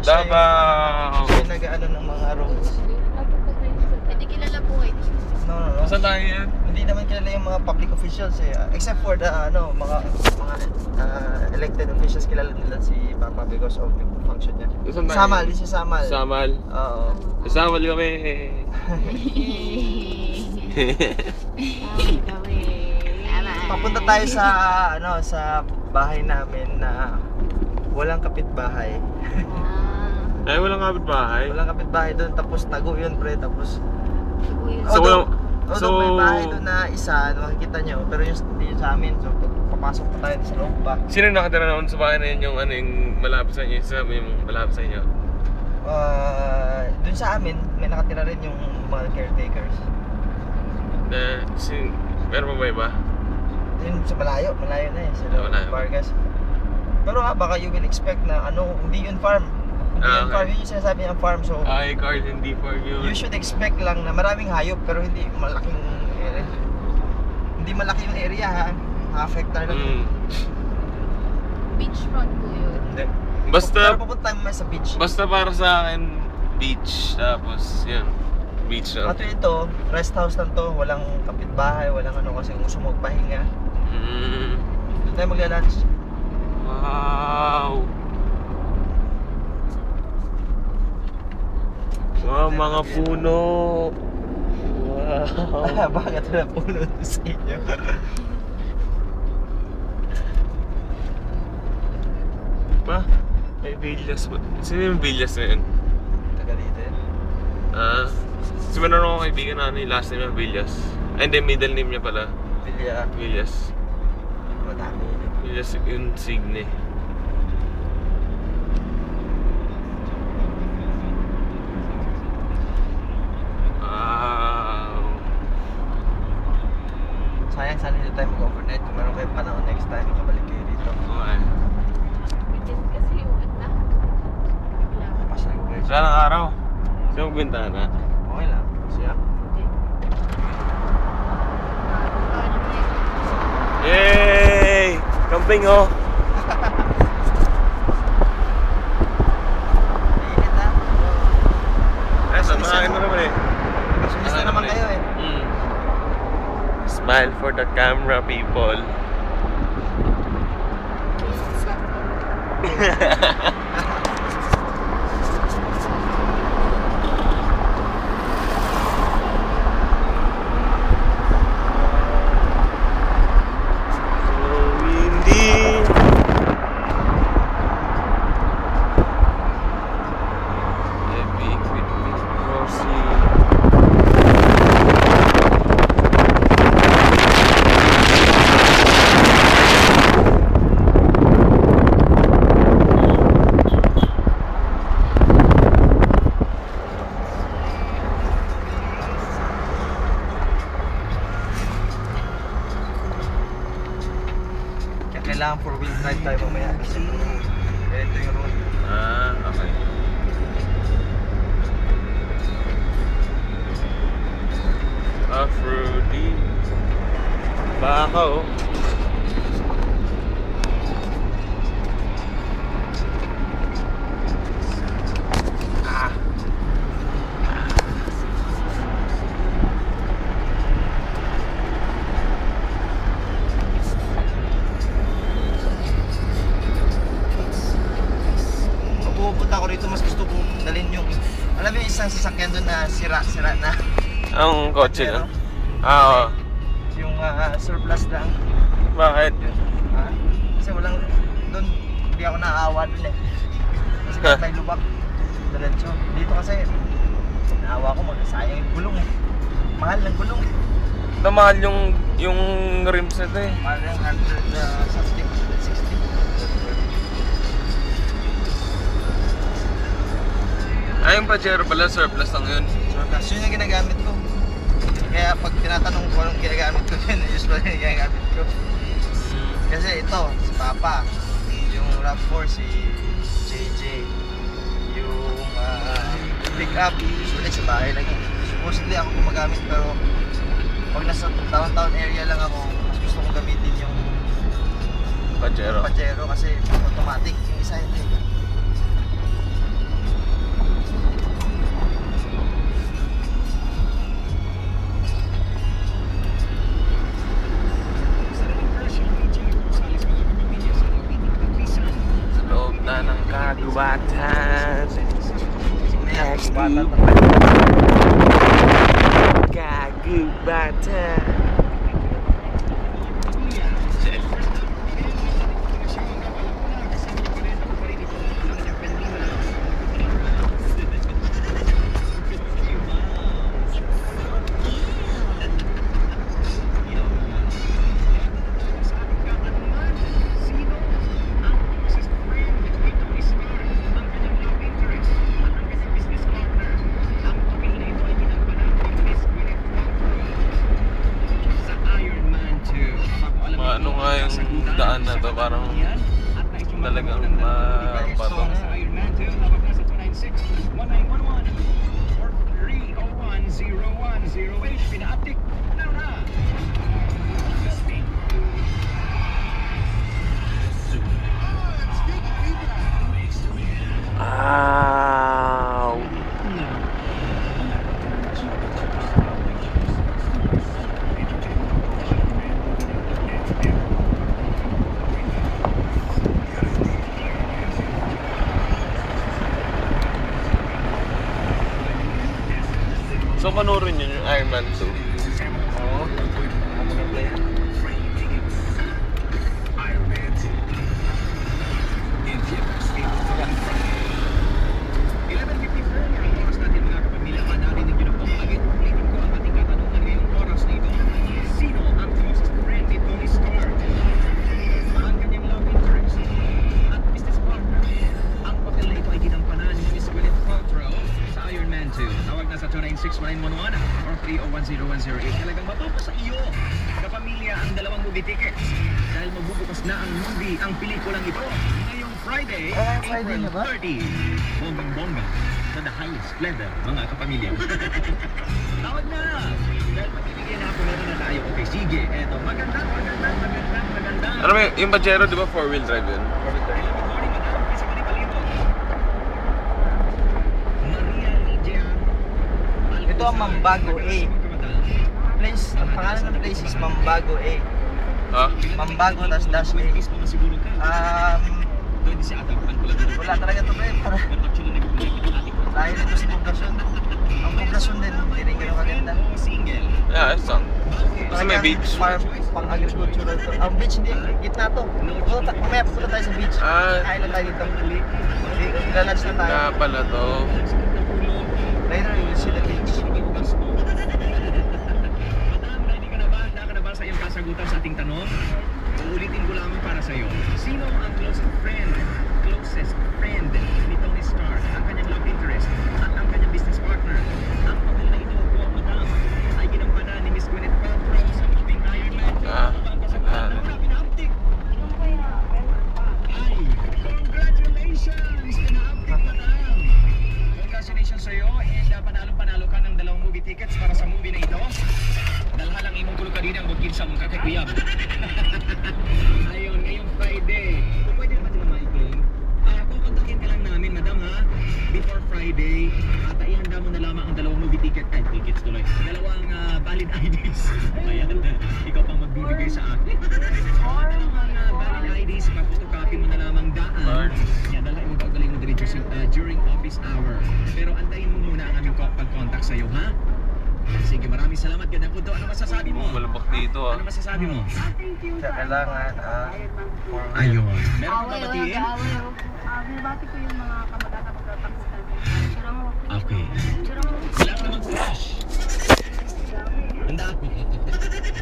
Davao. Siya yung nag-ano ng mga roads. Hindi kilala po kayo. No. Saan tayo yan? Hindi naman kilala yung mga public officials eh. Except for the mga elected officials, kilala nila si Papa because of the function niya. Saan tayo? Samal, si Samal. Samal. Oo. Samal kami. Papunta tayo sa sa bahay namin na walang kapitbahay. Ay, walang kapitbahay. Walang kapitbahay doon, tapos tago yun pre, tapos So, although may bahay doon na isa, makikita nyo, pero yung hindi yun sa amin, so papasok pa tayo sa loob pa. Sino nakatira naman sa bahay na yun, yung ano yung malapit sa inyo? Sabi yung malapit sa inyo? Doon sa amin, may nakatira rin yung mga caretakers. Meron pa ba iba? Yun sa malayo na eh, sa Malayo. Vargas. Pero baka you will expect na hindi yun farm. Hindi yun Okay. farm, yun yung sinasabi niyang farm, so Ay, Carl, hindi for you. you should expect lang na maraming hayop pero hindi malaking area. Hindi malaki yung area ha. Half hectare lang. Beachfront po yun. Hindi. Basta, Pero pupunta tayo sa beach. basta para sa akin, beach. Tapos, yun. Beach lang. At ito, rest house lang to, walang kapitbahay, walang kasi gusto mo magpahinga. Doon tayo magla-lunch. Wow! Wow, mga puno! Wow! Bakit na puno sa inyo? Pa? May Villas ba? Sino yung Villas na yun? Tagalite. Kasi meron akong kaibigan na last name yung Villas. Ay, hindi, middle name niya pala. Pilya. Villas. Madami. Villas yung Signe. Wow! Sayang sana hindi tayo mag-overnight. Kung meron kayong panahon next time, kabalik kayo dito. Okay. Weekend kasi yung anak. Pasal ko kayo. Saan ang araw? Saan ang bintana? Okay lang. Siya. Yay! Camping oh! Mainit ha? Ay, samahin mo naman eh. Masulis na naman kayo eh. Smile for the camera, people. So windy. Epic with Rosie. Kaya kailangan 4-wheel drive tayo mamaya kasi ito yung road. Okay. Off-roading. Baka oh. Ah. Pag pupunta ako rito, mas gusto kong dalhin yung alam mo yung isang sasakyan doon na sira na Ang kotse Ano? na? Oo. yung surplus lang. Bakit? Kasi walang doon, hindi ako naaawa doon eh. Kasi kahit may lubak, diretso. Dito kasi, naawa ko sayang yung gulong eh. Mahal ng gulong eh. Namahal yung rims nito eh. Mahal ng 100 something, 160. Ay, yung Pajero pala, surplus lang yun. Surplus, yun yung ginagamit ko. Kaya pag tinatanong ko anong ginagamit ko yun, usually yung ginagamit ko. Kasi ito, si Papa, yung RAV4 si JJ, yung pick up, usually sa bahay lang yun. Supposedly ako gumagamit pero pag nasa downtown area lang ako, mas gusto kong gamitin yung Pajero. Pajero kasi automatic, yung isa hindi. Kagubatan. Bata to. Kagubatan. Ano nga yung daan na to, parang talagang bato. Ow! So, panoorin yun yung Iron Man 2. Oo. Maganda yun. Tawag na sa 296-1911 or 3010108. Talagang matuto sa iyo, kapamilya, ang dalawang movie tickets. Dahil magbubukas na ang movie, ang pelikulang ito. Ngayong Friday, Friday April na ba? 30. Bongbong-bongga sa the highest splendor, mga kapamilya. Tawag na! Dahil magbibigyan na ako, meron na tayo. Okay, sige, eto. Maganda. Ano ba yung Pajero, di ba 4-wheel drive yun? Good morning, madam. Kisa ko ni Palito. Maria Lydia. Ito ang Mambago A. Place, ang pangalan ng place is Mambago A. Ha? Mambago tas dash A. Pwede si Adam, ang pula dito. Wala talaga ito pre, para Pero actually, nag-connect ito natin. dahil ito sa poblasyon. Ang poblasyon din, hindi rin ganun kaganda. O single. Yeah, it's not. Kasi may Talagang beach. Farm, pang-agricultural to. Ang beach hindi, gitna to. Mamaya pupunta tayo sa beach. Ah. Kain lang tayo dito. Lalunch na tayo. Kaya pala to. Later you will see the beach. Madam, ready ka na ba? Handa ka na ba sa iyong kasagutan sa ating tanong? Uulitin ko lamang para sa iyo. Sino ang closest friend ni Tony Stark, ang kanyang love interest, at ang kanyang business partner? Ang papel na ito po, madam, ay ginampanan ni Miss Gwyneth Paltrow sa moving Iron Man. Ah. Ang kasagutan na wala, pinahaptik. Ay, congratulations! Pinahaptik, madam! Congratulations sa iyo, and panalong-panalo ka ng 2 movie tickets para sa movie na ito. Dalhalang imong kulo ka din ang bukid sa mong kakakuyab. Ayun, ngayong Friday. Kung pwede naman nila ma-claim, kukontakin ka lang namin, madam, ha? Before Friday, at ihanda mo na lamang ang 2 movie tickets tuloy. 2 valid IDs. Ayan, ikaw pang magbibigay sa akin. Valid IDs, ipapotocopy mo na lamang daan. Yan, dalahin mo galing mo diretso during office hour. Pero antayin mo muna ang aming pag-contact sa'yo, ha? Sige, maraming salamat. Ganda po to. Ano masasabi mo? Malabak dito ah. Ano masasabi mo? Kaya kailangan, Ayun. Meron kang babatiin? Binabati ko yung mga kamag-anak ko takutan. Sura mo. Okay. Sura mo. Kailangan naman flash. Handa ako.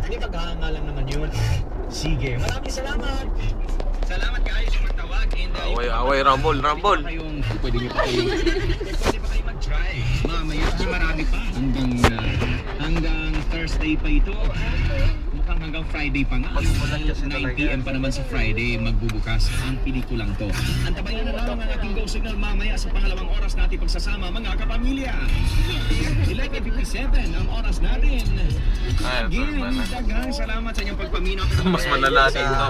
Hindi paghahanga lang naman yun. Sige. Maraming salamat. Salamat kayo sa magtawag. Away, rumble. Pwede nyo pa kayong mag-drive. Mamaya kasi marami pa. Hanggang Thursday pa ito. Mukhang hanggang Friday pa nga. Magbubukas kasi 9 talaga. PM pa naman sa Friday magbubukas ang pelikulang to. Antabayan na lang ang ating go signal mamaya sa pangalawang oras natin pagsasama, mga kapamilya. 11:57 ang oras natin. Ay, Again, daghang salamat sa inyong pagpaminaw. Mas malala dito.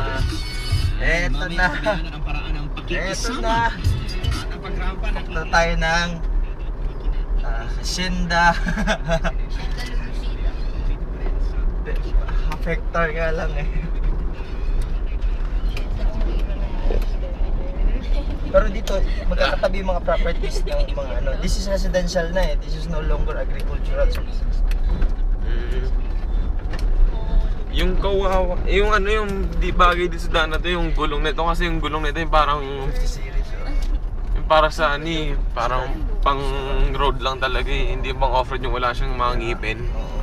Eto Mamaya na. sabihan ang paraan ng Eto pakikisama. na. At ang pagrampa ng Punta tayo ng hacienda. Half hectare nga lang eh. Pero dito, magkakatabi yung mga properties ng mga ano. This is residential na eh. This is no longer agricultural spaces. Yung kawawa, yung ano yung di bagay dito sa daan na to, yung gulong nito kasi yung gulong nito yung parang 50 series. Oh. yung para sa ani, parang pang road lang talaga eh. Hindi pang off-road yung wala siyang mga ngipin. Oo. Eh,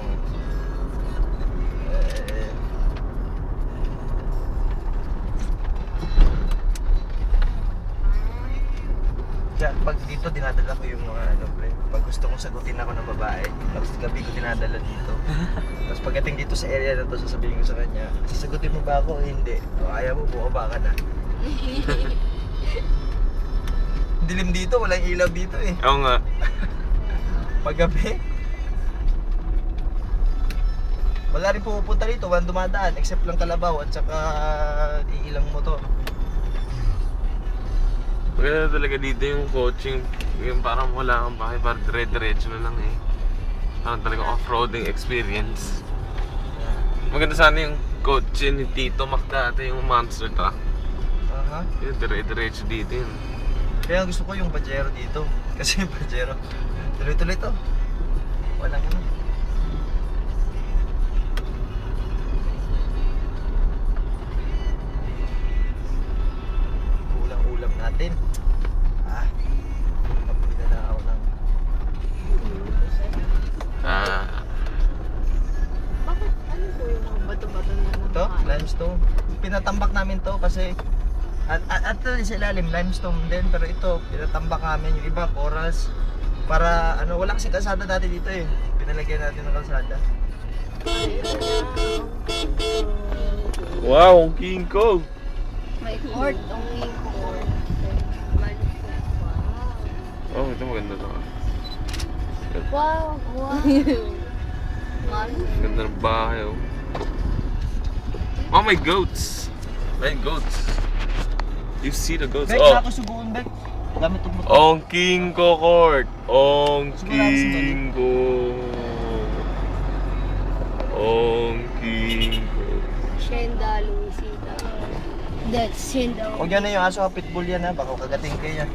Kaya pag dito dinadala ko yung mga ano pre. Pag gusto kong sagutin ako ng babae, tapos gabi ko dinadala dito. Tapos pagdating dito sa area na to, sasabihin ko sa kanya, sasagutin mo ba ako o hindi? O ayaw mo, bumaba ka na. Dilim dito, walang ilaw dito eh. Oo nga. Pag gabi, wala rin pumupunta dito, walang dumadaan, except lang kalabaw at saka iilang motor. Maganda talaga dito yung coaching, yung parang wala kang bahay, parang dire-diretso na lang eh. Parang talaga off-roading experience. Maganda sana yung coaching ni Tito Mac dati, yung monster truck. Aha. Yung dire-diretso dito yun. Kaya gusto ko yung Pajero dito. Kasi yung Pajero, tuloy-tuloy to. Walang ano. Ulam natin. Pabili na ako ng... Bakit? Ano po yung mga bato-bato na Ito, limestone. Pinatambak namin to kasi at sa ilalim limestone din, pero ito pinatambak namin, yung iba corals para ano, wala kasi kalsada dati dito eh. Pinalagyan natin ng kalsada. Wow, King Kong! May court. Ang king court. Oh, ito maganda to. Wow. Wow. Ganda ng bahay oh. Oh, my goats! My goats! You see the goats? Bek, Oh! ako subukan Bek. Gamit itong motor. Ong King Ko Court! Ong Sigurado si King Ko! Ong King Ko! Shenda, Luisita. That's Shenda. Huwag yan na yung aso, pitbull yan ha, baka kagating kayo yan.